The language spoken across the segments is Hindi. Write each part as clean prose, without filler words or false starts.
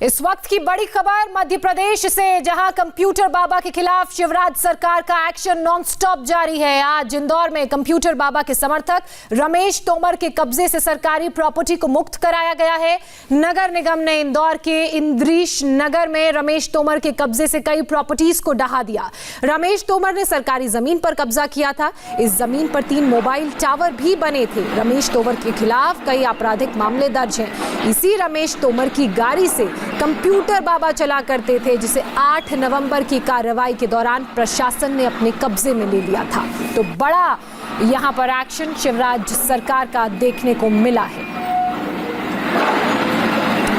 इस वक्त की बड़ी खबर मध्य प्रदेश से, जहां कंप्यूटर बाबा के खिलाफ शिवराज सरकार का एक्शन नॉनस्टॉप जारी है। आज इंदौर में कंप्यूटर बाबा के समर्थक रमेश तोमर के कब्जे से सरकारी प्रॉपर्टी को मुक्त कराया गया है। नगर निगम ने इंदौर के इंद्रीश नगर में रमेश तोमर के कब्जे से कई प्रॉपर्टीज को ढहा दिया। रमेश तोमर ने सरकारी जमीन पर कब्जा किया था। इस जमीन पर 3 मोबाइल टावर भी बने थे। रमेश तोमर के खिलाफ कई आपराधिक मामले दर्ज हैं। इसी रमेश तोमर की गाड़ी से कंप्यूटर बाबा चला करते थे, जिसे 8 नवंबर की कार्रवाई के दौरान प्रशासन ने अपने कब्जे में ले लिया था। तो बड़ा यहां पर एक्शन शिवराज सरकार का देखने को मिला है।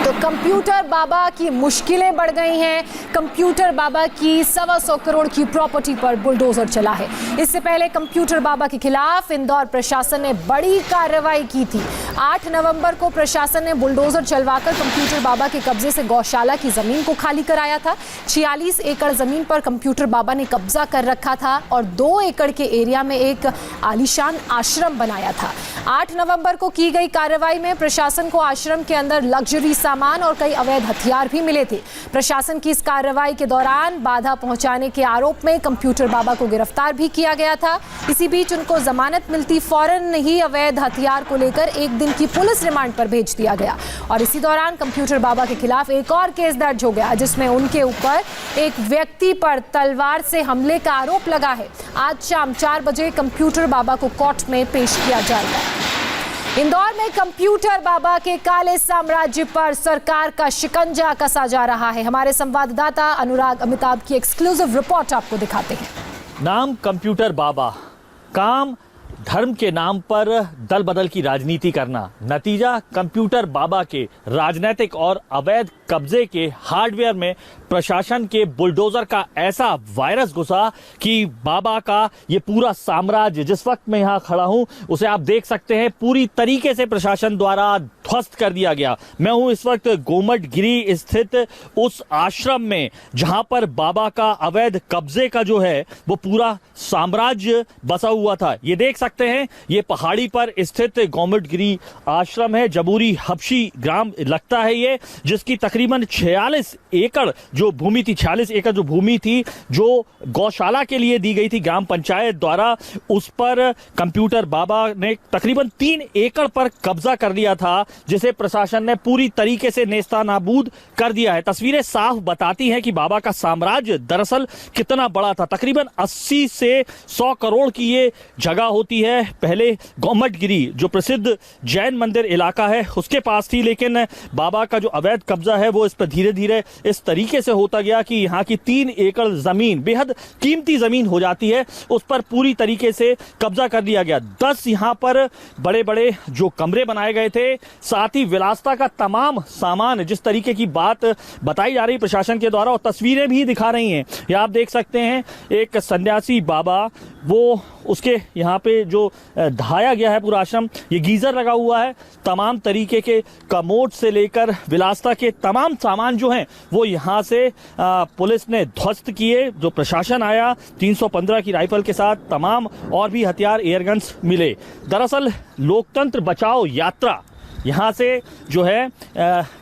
तो कंप्यूटर बाबा की मुश्किलें बढ़ गई हैं। कंप्यूटर बाबा की 125 करोड़ की प्रॉपर्टी पर बुलडोजर चला है। इससे पहले कंप्यूटर बाबा के खिलाफ इंदौर प्रशासन ने बड़ी कार्रवाई की थी। 8 नवंबर को प्रशासन ने बुलडोजर चलवाकर कंप्यूटर बाबा के कब्जे से गौशाला की जमीन को खाली कराया था। 46 एकड़ जमीन पर कंप्यूटर बाबा ने कब्जा कर रखा था और 2 एकड़ के एरिया में एक आलीशान आश्रम बनाया था। 8 नवंबर को की गई कार्रवाई में प्रशासन को आश्रम के अंदर लग्जरी सामान और कई अवैध हथियार भी मिले थे। प्रशासन की इस कार्रवाई के दौरान बाधा पहुंचाने के आरोप में कंप्यूटर बाबा को गिरफ्तार भी किया गया था। इसी बीच उनको जमानत मिलती फौरन ही अवैध हथियार को लेकर 1 दिन की पुलिस रिमांड पर भेज दिया गया और इसी दौरान कंप्यूटर बाबा के खिलाफ एक और केस दर्ज हो गया, जिसमें उनके ऊपर एक व्यक्ति पर तलवार से हमले का आरोप लगा है। आज शाम 4 बजे कंप्यूटर बाबा को कोर्ट में पेश किया जाएगा। इंदौर में कंप्यूटर बाबा के काले साम्राज्य पर सरकार का शिकंजा कसा जा रहा है। हमारे संवाददाता अनुराग अमिताभ की एक्सक्लूसिव रिपोर्ट आपको दिखाते हैं। नाम कंप्यूटर बाबा, काम धर्म के नाम पर दल बदल की राजनीति करना, नतीजा कंप्यूटर बाबा के राजनीतिक और अवैध कब्जे के हार्डवेयर में प्रशासन के बुलडोजर का ऐसा वायरस घुसा कि बाबा का ये पूरा साम्राज्य, जिस वक्त मैं यहाँ खड़ा हूँ उसे आप देख सकते हैं, पूरी तरीके से प्रशासन द्वारा ध्वस्त कर दिया गया। मैं हूँ इस वक्त गोमटगिरी स्थित उस आश्रम में जहां पर बाबा का अवैध कब्जे का जो है वो पूरा साम्राज्य बसा हुआ था। ये देख सकते हैं, ये पहाड़ी पर स्थित गोमटगिरी आश्रम है। जबूरी हबशी ग्राम लगता है ये, जिसकी तकरीबन 46 एकड़ जो भूमि थी, 46 एकड़ जो भूमि थी जो गौशाला के लिए दी गई थी ग्राम पंचायत द्वारा, उस पर कंप्यूटर बाबा ने तकरीबन 3 एकड़ पर कब्जा कर लिया था, जिसे प्रशासन ने पूरी तरीके से नेस्तानाबूद कर दिया है। तस्वीरें साफ बताती हैं कि बाबा का साम्राज्य दरअसल कितना बड़ा था। तकरीबन 80 से 100 करोड़ की ये जगह होती है। पहले गोमटगिरी जो प्रसिद्ध जैन मंदिर इलाका है उसके पास थी, लेकिन बाबा का जो अवैध कब्जा है वो इस पर धीरे धीरे इस तरीके से होता गया कि यहाँ की 3 एकड़ जमीन, बेहद कीमती जमीन हो जाती है, उस पर पूरी तरीके से कब्जा कर लिया गया। 10 यहाँ पर बड़े बड़े जो कमरे बनाए गए थे, साथ ही विलासिता का तमाम सामान, जिस तरीके की बात बताई जा रही प्रशासन के द्वारा और तस्वीरें भी दिखा रही हैं। ये आप देख सकते हैं, एक सन्यासी बाबा, वो उसके यहाँ पे जो ढाया गया है पूरा आश्रम, ये गीजर लगा हुआ है। तमाम तरीके के कमोड से लेकर विलासिता के तमाम सामान जो हैं वो यहाँ से पुलिस ने ध्वस्त किए। जो प्रशासन आया 315 की राइफल के साथ, तमाम और भी हथियार, एयरगन्स मिले। दरअसल लोकतंत्र बचाओ यात्रा यहाँ से जो है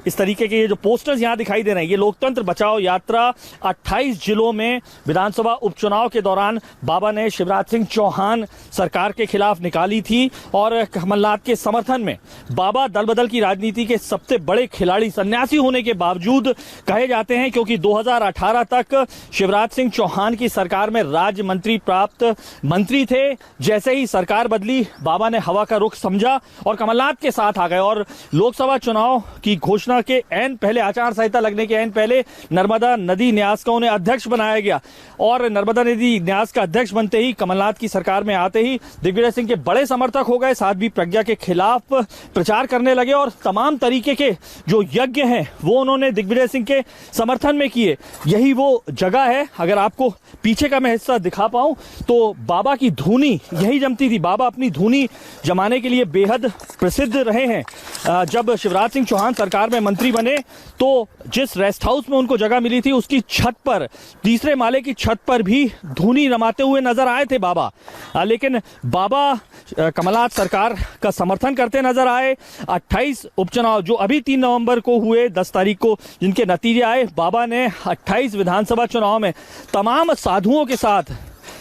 इस तरीके के ये जो पोस्टर्स यहाँ दिखाई दे रहे हैं, ये लोकतंत्र बचाओ यात्रा 28 जिलों में विधानसभा उपचुनाव के दौरान बाबा ने शिवराज सिंह चौहान सरकार के खिलाफ निकाली थी और कमलनाथ के समर्थन में बाबा दल बदल की राजनीति के सबसे बड़े खिलाड़ी सन्यासी होने के बावजूद कहे जाते हैं, क्योंकि 2018 तक शिवराज सिंह चौहान की सरकार में राज्य मंत्री प्राप्त मंत्री थे। जैसे ही सरकार बदली, बाबा ने हवा का रुख समझा और कमलनाथ के साथ आ गए और लोकसभा चुनाव की घोषणा के ऐन पहले, आचार संहिता लगने के ऐन पहले, नर्मदा नदी न्यास का उन्हें अध्यक्ष बनाया गया और नर्मदा नदी न्यास का अध्यक्ष बनते ही, कमलनाथ की सरकार में आते ही दिग्विजय सिंह के बड़े समर्थक हो गए। साथ भी प्रज्ञा के खिलाफ प्रचार करने लगे और तमाम तरीके के जो यज्ञ हैं वो उन्होंने दिग्विजय सिंह के समर्थन में किए। यही वो जगह है, अगर आपको पीछे का मैं हिस्सा दिखा पाऊं तो बाबा की धूनी यही जमती थी। बाबा अपनी धूनी जमाने के लिए बेहद प्रसिद्ध रहे हैं। जब शिवराज सिंह चौहान सरकार में मंत्री बने तो जिस रेस्ट हाउस में उनको जगह मिली थी उसकी छत पर, तीसरे माले की छत पर भी धूनी रमाते हुए नजर आए थे बाबा। लेकिन बाबा कमलनाथ सरकार का समर्थन करते नजर आए। 28 उपचुनाव जो अभी 3 नवंबर को हुए, 10 तारीख को जिनके नतीजे आए, बाबा ने 28 विधानसभा चुनाव में तमाम साधुओं के साथ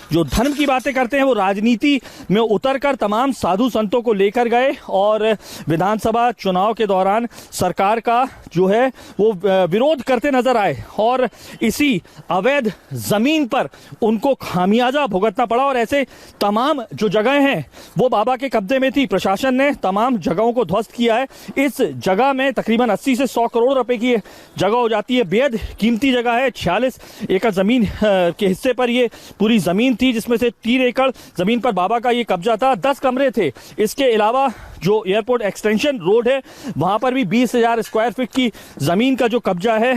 जो धर्म की बातें करते हैं वो राजनीति में उतरकर तमाम साधु संतों को लेकर गए और विधानसभा चुनाव के दौरान सरकार का जो है वो विरोध करते नजर आए और इसी अवैध जमीन पर उनको खामियाजा भुगतना पड़ा। और ऐसे तमाम जो जगह हैं वो बाबा के कब्जे में थी। प्रशासन ने तमाम जगहों को ध्वस्त किया है। इस जगह में तकरीबन 80 से 100 करोड़ रुपए की जगह हो जाती है। बेहद कीमती जगह है। 46 एकड़ जमीन के हिस्से पर ये पूरी जमीन थी, जिसमें से 3 एकड़ जमीन पर बाबा का ये कब्जा था। 10 कमरे थे। इसके अलावा जो एयरपोर्ट एक्सटेंशन रोड है वहां पर भी 20,000 स्क्वायर फीट की जमीन का जो कब्जा है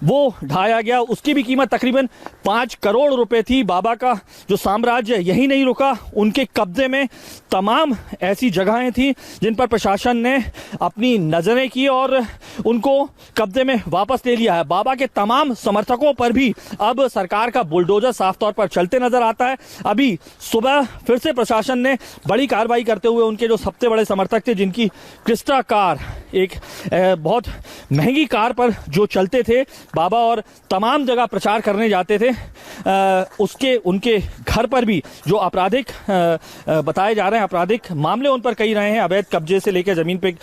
वो ढाया गया। उसकी भी कीमत तकरीबन 5 करोड़ रुपए थी। बाबा का जो साम्राज्य यही नहीं रुका, उनके कब्जे में तमाम ऐसी जगहें थी जिन पर प्रशासन ने अपनी नजरें की और उनको कब्जे में वापस ले लिया है। बाबा के तमाम समर्थकों पर भी अब सरकार का बुलडोजर साफ तौर पर चलते नजर आता है। अभी सुबह फिर से प्रशासन ने बड़ी कार्रवाई करते हुए उनके जो सबसे बड़े समर्थक थे, जिनकी क्रिस्टा कार, एक बहुत महंगी कार पर जो चलते थे बाबा और तमाम जगह प्रचार करने जाते थे, उनके घर पर भी जो आपराधिक बताए जा रहे हैं, आपराधिक मामले उन पर कई रहे हैं। अवैध कब्जे से लेकर जमीन पे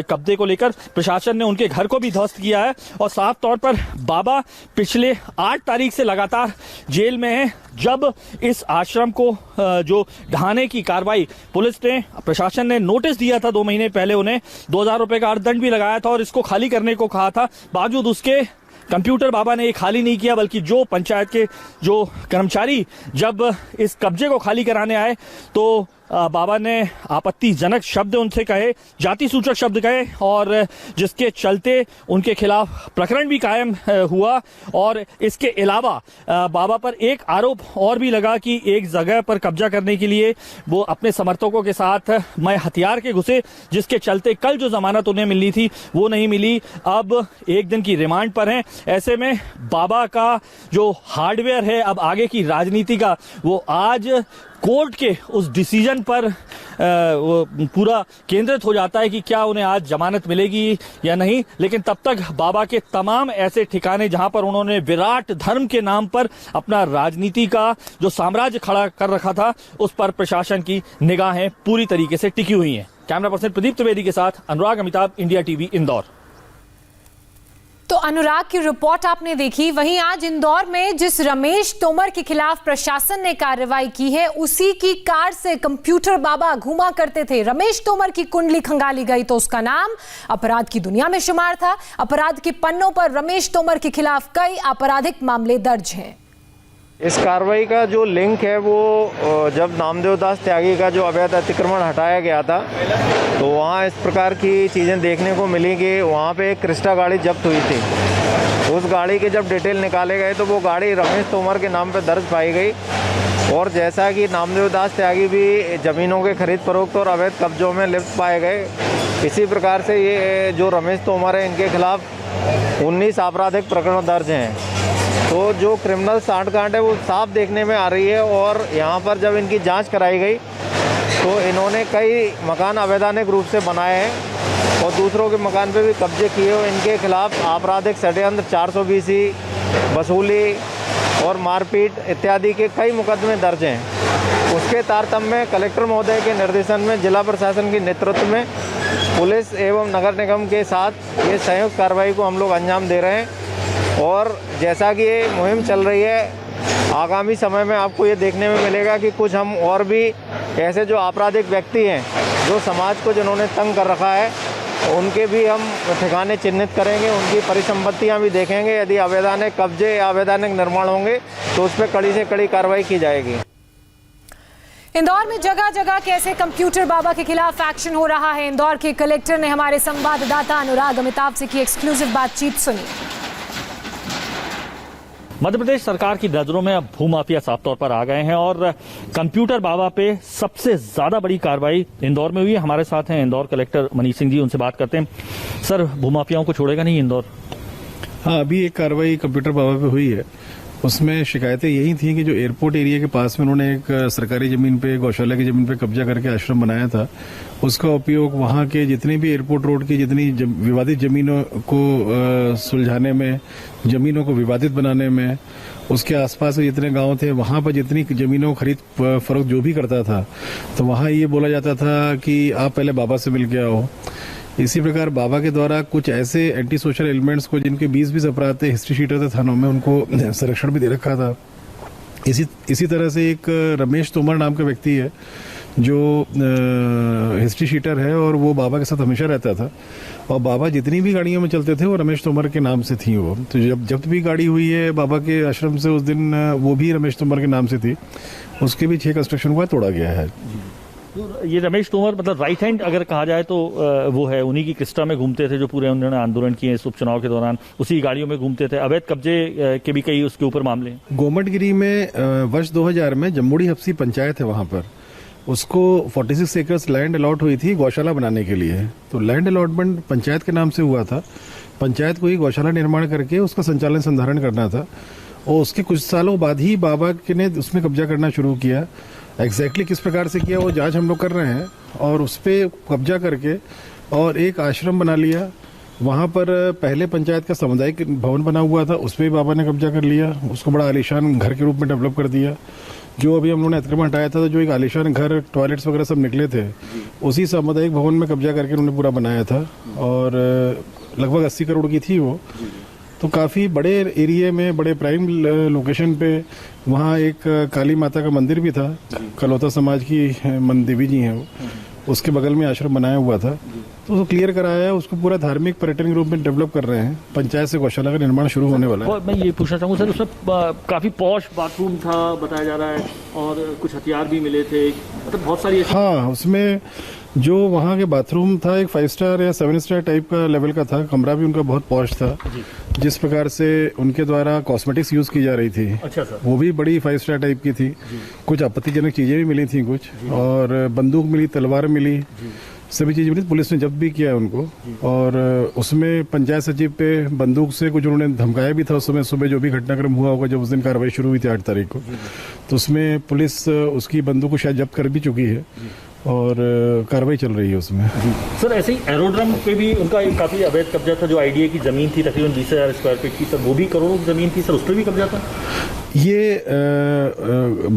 कब्जे को लेकर प्रशासन ने उनके घर को भी ध्वस्त किया है। और साफ तौर पर बाबा पिछले 8 तारीख से लगातार जेल में है। जब इस आश्रम को जो ढहाने की कार्रवाई पुलिस ने, प्रशासन ने नोटिस दिया था 2 महीने पहले, उन्हें 2,000 रुपए का अर्थदंड भी लगाया था और इसको खाली करने को कहा था। बावजूद उसके कंप्यूटर बाबा ने ये खाली नहीं किया, बल्कि जो पंचायत के जो कर्मचारी जब इस कब्जे को खाली कराने आए तो बाबा ने आपत्तिजनक शब्द उनसे कहे, जाति सूचक शब्द कहे, और जिसके चलते उनके खिलाफ प्रकरण भी कायम हुआ। और इसके अलावा बाबा पर एक आरोप और भी लगा कि एक जगह पर कब्जा करने के लिए वो अपने समर्थकों के साथ मैं हथियार के घुसे, जिसके चलते कल जो जमानत उन्हें मिलनी थी वो नहीं मिली। अब 1 दिन की रिमांड पर हैं। ऐसे में बाबा का जो हार्डवेयर है अब आगे की राजनीति का, वो आज कोर्ट के उस डिसीजन पर वो पूरा केंद्रित हो जाता है कि क्या उन्हें आज जमानत मिलेगी या नहीं। लेकिन तब तक बाबा के तमाम ऐसे ठिकाने जहां पर उन्होंने विराट धर्म के नाम पर अपना राजनीति का जो साम्राज्य खड़ा कर रखा था, उस पर प्रशासन की निगाहें पूरी तरीके से टिकी हुई हैं। कैमरा पर्सन प्रदीप त्रिवेदी के साथ अनुराग अमिताभ, इंडिया टीवी, इंदौर। तो अनुराग की रिपोर्ट आपने देखी। वहीं आज इंदौर में जिस रमेश तोमर के खिलाफ प्रशासन ने कार्रवाई की है, उसी की कार से कंप्यूटर बाबा घुमा करते थे। रमेश तोमर की कुंडली खंगाली गई तो उसका नाम अपराध की दुनिया में शुमार था। अपराध के पन्नों पर रमेश तोमर के खिलाफ कई आपराधिक मामले दर्ज हैं। इस कार्रवाई का जो लिंक है वो जब नामदेव दास त्यागी का जो अवैध अतिक्रमण हटाया गया था तो वहाँ इस प्रकार की चीज़ें देखने को मिली कि वहाँ पे एक क्रिस्टा गाड़ी जब्त हुई थी। उस गाड़ी के जब डिटेल निकाले गए तो वो गाड़ी रमेश तोमर के नाम पे दर्ज पाई गई। और जैसा कि नामदेव दास त्यागी भी ज़मीनों के खरीद फरोख्त और अवैध कब्जों में लिप्त पाए गए, इसी प्रकार से ये जो रमेश तोमर है इनके खिलाफ 19 आपराधिक प्रकरण दर्ज हैं। तो जो क्रिमिनल सांठगांठ है वो साफ देखने में आ रही है। और यहाँ पर जब इनकी जांच कराई गई तो इन्होंने कई मकान अवैधानिक रूप से बनाए हैं और दूसरों के मकान पे भी कब्जे किए हुए। इनके खिलाफ आपराधिक षड्यंत्र, 420, वसूली और मारपीट इत्यादि के कई मुकदमे दर्ज हैं। उसके तारतम्य में कलेक्टर महोदय के निर्देशन में जिला प्रशासन के नेतृत्व में पुलिस एवं नगर निगम के साथ ये संयुक्त कार्रवाई को हम लोग अंजाम दे रहे हैं। और जैसा कि ये मुहिम चल रही है, आगामी समय में आपको ये देखने में मिलेगा कि कुछ हम और भी ऐसे जो आपराधिक व्यक्ति हैं जो समाज को जिन्होंने तंग कर रखा है, उनके भी हम ठिकाने चिन्हित करेंगे, उनकी परिसंपत्तियां भी देखेंगे। यदि अवैधानिक कब्जे या अवैधानिक निर्माण होंगे तो उस पर कड़ी से कड़ी कार्रवाई की जाएगी। इंदौर में जगह जगह कैसे कंप्यूटर बाबा के खिलाफ एक्शन हो रहा है। इंदौर के कलेक्टर ने हमारे संवाददाता अनुराग अमिताभ से की एक्सक्लूसिव बातचीत सुनी। मध्य प्रदेश सरकार की नजरों में अब भूमाफिया साफ तौर पर आ गए हैं और कंप्यूटर बाबा पे सबसे ज्यादा बड़ी कार्रवाई इंदौर में हुई है। हमारे साथ हैं इंदौर कलेक्टर मनीष सिंह जी, उनसे बात करते हैं। सर, भूमाफियाओं को छोड़ेगा नहीं इंदौर? हाँ, अभी एक कार्रवाई कंप्यूटर बाबा पे हुई है। उसमें शिकायतें यही थी कि जो एयरपोर्ट एरिया के पास में उन्होंने एक सरकारी जमीन पे, गौशाला की जमीन पे कब्जा करके आश्रम बनाया था, उसका उपयोग वहाँ के जितनी भी एयरपोर्ट रोड की जितनी विवादित जमीनों को सुलझाने में, जमीनों को विवादित बनाने में, उसके आसपास के जितने गांव थे वहाँ पर जितनी जमीनों खरीद फरोख्त जो भी करता था, तो वहाँ ये बोला जाता था कि आप पहले बाबा से मिल के आओ। इसी प्रकार बाबा के द्वारा कुछ ऐसे एंटी सोशल एलिमेंट्स को जिनके 20-20 अपराध थे, हिस्ट्री शीटर थे थानों में, उनको संरक्षण भी दे रखा था। इसी तरह से एक रमेश तोमर नाम का व्यक्ति है जो हिस्ट्री शीटर है और वो बाबा के साथ हमेशा रहता था और बाबा जितनी भी गाड़ियों में चलते थे वो रमेश तोमर के नाम से थी। वो तो जब भी गाड़ी हुई है बाबा के आश्रम से, उस दिन वो भी रमेश तोमर के नाम से थी। उसके भी 6 कंस्ट्रक्शन हुआ, तोड़ा गया है। तो ये रमेश तोमर मतलब राइट हैंड अगर कहा जाए तो वो है, उन्हीं की क्रिस्टा में घूमते थे जो पूरे उन्होंने आंदोलन किए इस उपचुनाव के दौरान, उसी गाड़ियों में घूमते थे। अवैध कब्जे के भी कई उसके ऊपर मामले हैं। गोमटगिरी में वर्ष 2000 में जम्बूड़ी हफ्सी पंचायत है, वहां पर उसको 46 एकर्स लैंड अलॉट हुई थी गौशाला बनाने के लिए। तो लैंड अलॉटमेंट पंचायत के नाम से हुआ था। पंचायत को ही गौशाला निर्माण करके उसका संचालन संधारण करना था और उसके कुछ सालों बाद ही बाबा ने उसमें कब्जा करना शुरू किया। एग्जैक्टली किस प्रकार से किया वो जांच हम लोग कर रहे हैं और उस पर कब्जा करके और एक आश्रम बना लिया। वहाँ पर पहले पंचायत का सामुदायिक भवन बना हुआ था, उस पर भी बाबा ने कब्जा कर लिया। उसको बड़ा आलीशान घर के रूप में डेवलप कर दिया। जो अभी हम लोगों ने अतिक्रमण हटाया था, तो जो एक आलीशान घर, टॉयलेट्स वगैरह सब निकले थे, उसी सामुदायिक भवन में कब्जा करके उन्होंने पूरा बनाया था और लगभग 80 करोड़ की थी वो। तो काफ़ी बड़े एरिया में, बड़े प्राइम लोकेशन पे वहाँ एक काली माता का मंदिर भी था, कलौता समाज की देवी जी हैं वो, उसके बगल में आश्रम बनाया हुआ था। तो उसको क्लियर कराया, उसको पूरा धार्मिक पर्यटन के रूप में डेवलप कर रहे हैं। पंचायत से गौशाला का निर्माण शुरू होने वाला है। और मैं ये पूछना चाहूँगा सर, उसमें काफ़ी पॉश बाथरूम था बताया जा रहा है और कुछ हथियार भी मिले थे, मतलब बहुत सारी। हाँ, उसमें जो वहाँ के बाथरूम था एक 5 स्टार या 7 स्टार टाइप का लेवल का था। कमरा भी उनका बहुत पॉश था। जिस प्रकार से उनके द्वारा कॉस्मेटिक्स यूज की जा रही थी, अच्छा सर, वो भी बड़ी 5 स्टार टाइप की थी। कुछ आपत्तिजनक चीजें भी मिली थी कुछ, और बंदूक मिली, तलवार मिली, सभी चीजें मिली। पुलिस ने जब्त भी किया है उनको। और उसमें पंचायत सचिव पे बंदूक से कुछ उन्होंने धमकाया भी था। उस समय सुबह जो भी घटनाक्रम हुआ होगा जब उस दिन कार्रवाई शुरू हुई थी 8 तारीख को, तो उसमें पुलिस उसकी बंदूक को शायद जब्त कर भी चुकी है और कार्रवाई चल रही है उसमें। सर, ऐसे ही एरोड्रम पे भी उनका काफी अवैध कब्जा था। जो आईडीए की जमीन थी तकरीबन 20,000 स्क्वायर फीट की, सर वो भी करोड़ों की जमीन थी सर, उस पर भी कब्जा था। ये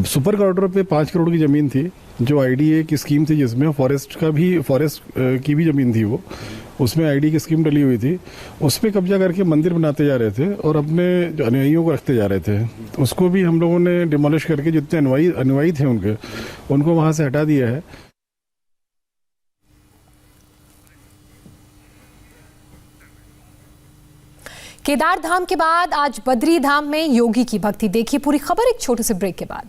सुपर कॉरिडोर पे 5 करोड़ की जमीन थी जो आईडीए की स्कीम थी, जिसमें फॉरेस्ट की भी जमीन थी वो, उसमें आईडी की स्कीम डली हुई थी। उस पर कब्जा करके मंदिर बनाते जा रहे थे और अपने अनुयायियों को रखते जा रहे थे। उसको भी हम लोगों ने डिमोलिश करके जितने अनुयायी थे उनको वहां से हटा दिया है। केदार धाम के बाद आज बद्री धाम में योगी की भक्ति। देखिए पूरी खबर एक छोटे से ब्रेक के बाद।